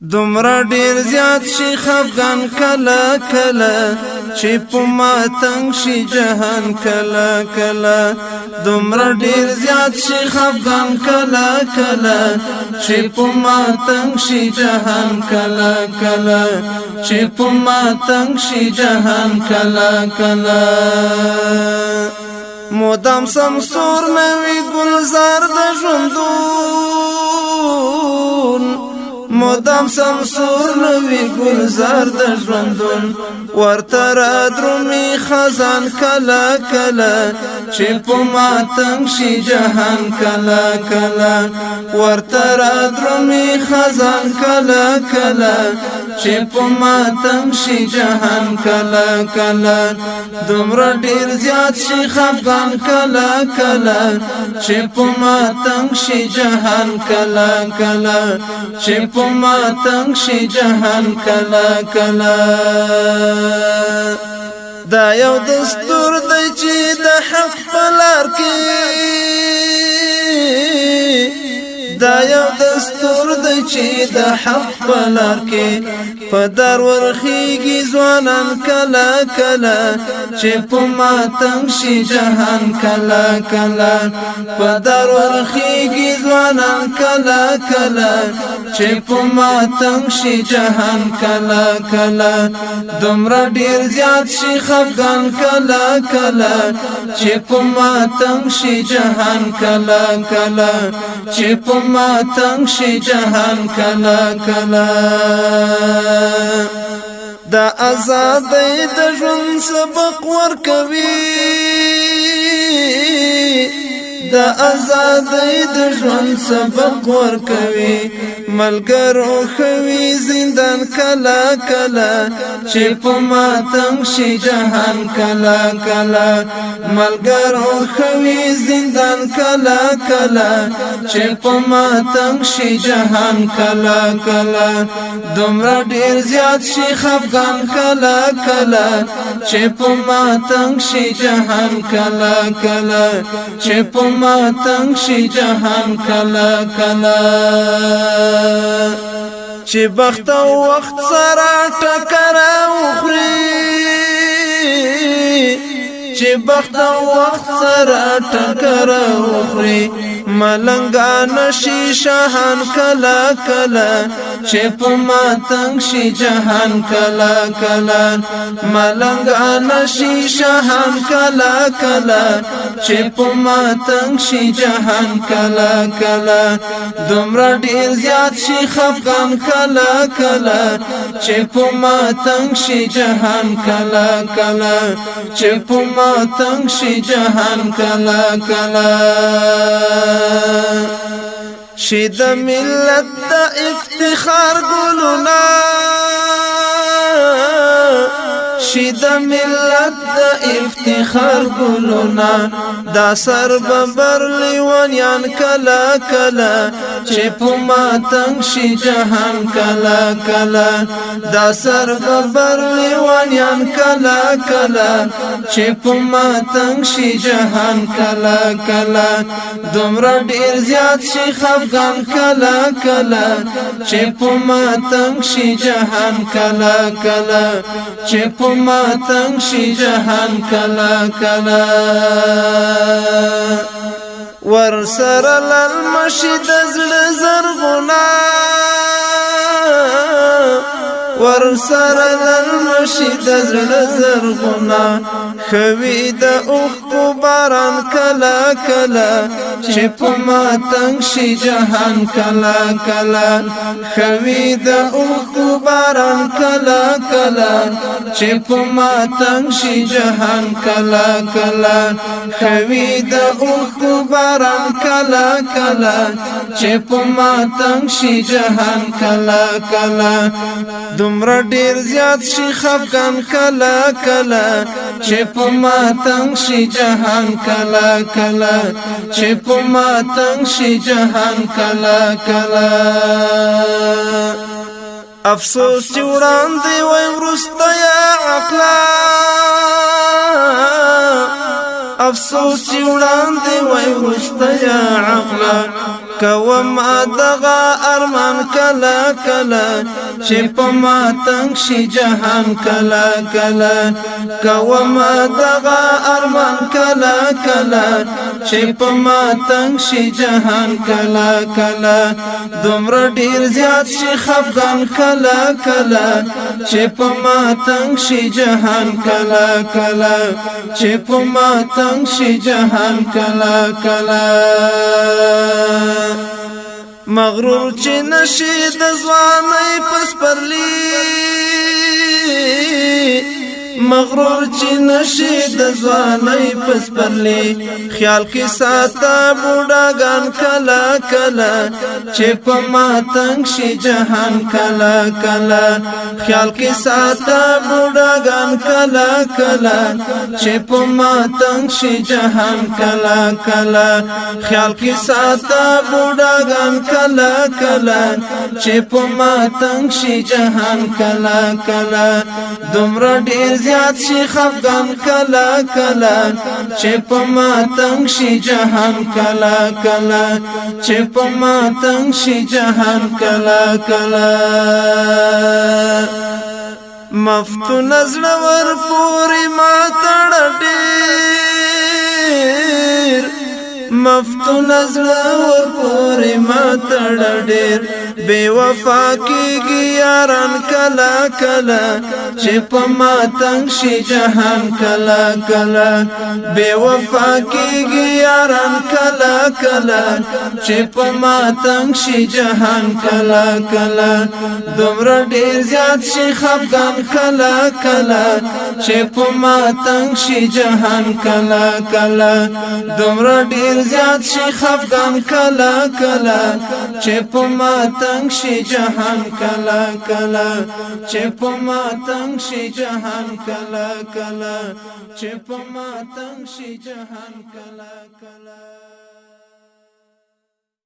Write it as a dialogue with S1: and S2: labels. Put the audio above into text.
S1: دومره ډیر زیات شي خفګان کله کله چې په ما تنګ شي جهان کله کله دومره ډیر زیات شي خفګان کله کله چې په ما تنګ شي جهان کله کله چې په ما تنګ شي جهان کله کله مودام سمسور نوی گلزار د ژوندون مودام سمسور نوی گلزار د ژوندون ورته را درومي خزان کله کله چې په ما تنګ شي جهان کله کله ورته را درومي خزان کله کله چې په ما تنګ شي جهان کله کله دومره ډیر زیات شي خفګان کله کله چې په ما تنګ شي جهان کله کله چې په ما تنګ شي جهان کله کله دا یو دستور دی چې د حق په لار کې دا یو دستور دی چې د حق په لار کې په در ورخیږي ځوانان کله کله چې په ما تنګ شي جهان کله کله په در ورخیږي ځوانان کله کله چې په ما تنګ شي جهان کله کله دومره ډیر زیات شي خفګان کله کله چې په ما تنګ شي جهان کله کله چې په ما تنګ شي جهان کله کله دا آزادۍ د ژوند سبق ورکوي دا آزادۍ د ژوند سبق ورکوي ملګرو خوي زندان کله کله چې په ما تنګ شي جهان کله کله ملګرو خوي زندان کله کله چې په ما تنګ شي جهان کله کله دومره ډیر زیات شي خفګان کله کله چې په ما تنګ شي جهان کله کله چې په ما تنګ شي جهان کله کله چې بخت او وخت سره ټکر وخوري چې بخت او وخت سره ټکر وخوري ملنګان شي شاهان کله کله چې په ما تنګ شي جهان کله کله ملنګان شي شاهان کله کله چې په ما تنګ شي جهان کله کله دومره ډیر زیات شي خفګان کله کله چې په ما تنګ شي جهان کله کله چې په ما تنګ شي جهان کله کله شي د ملت د افتخار ګلونه شي د ملت د افتخار ګلونه دا سر ببر لیوانیان کله کله چې په ما تنګ شي جهان کله کله دا سر ببر لیوانیان کله کله چې په ما تنګ شي جهان کله کله دومره ډیر زیات شي خفګان کله کله چې په ما تنګ شي جهان کله کله چې په ما تنګ شي جهان کله کله ور سره للمشي د زړه زرغونه ور سره للمشي د زړه زرغونه خوي د اوښکو باران کله کله چې په ما تنګ شي جهان کله کله خوي د اوښکو باران کله کله چې په ما تنګ شي جهان کله کله خوي د اوښکو باران کله کله چې په ما تنګ شي جهان کله کله دومره ډیر زیات شي خفګان کله کله چې په ما تنګ شي جهان کله کله چې په ما تنګ شي جهان کله کله افسوس چې وړاندې وای ورسته یا عقلا افسوس چې وړاندې وای وروسته یا عقله کوم دغه ارمان کله کله چې په ما تنګ شي جهان کله کله کوم دغه ارمان کله کله چې په ما تنګ شي جهان کله کله دومره ډیر زیات شي خفګان کله کله چې په ما تنګ شي جهان کله کله چې په ما تنګ شي جهان کله کله مغرور چې نشي د ځوانۍ پس پرلی مغرور چې نشي د ځوانۍ پس پرلی خیال کې ساته بوډاګان کله کله چې په ما تنګ شي جهان کله کله خیال کې ساته بوډاګان کله کله چې په ما تنګ شي جهان کله کله خیال کې ساته بوډاګان کله کله چې په ما تنګ شي جهان کله کله دومره ډیر زیات شي خفګان کله کله چې په ما تنګ شي جهان کله کله چې په ما تنګ شي جهان کله کله مفتون زړور پوری ما تړ ډیر مفتون زړور پوری ما تړ ډیر بے وفا کیږي یاران کله کله چې په ما تنګ شي جهان کله کله بے وفا کیږي یاران کله کله چې په ما تنګ شي جهان کله کله دومره ډیر زیات شي خفګان کله کله چې په ما تنګ شي جهان کله کله دومره ډیر زیات شي خفګان کله کله چې په ما تنګ شي جهان کله کله چې په ما تنګ شي جهان کله کله چې په ما تنګ شي جهان کله کله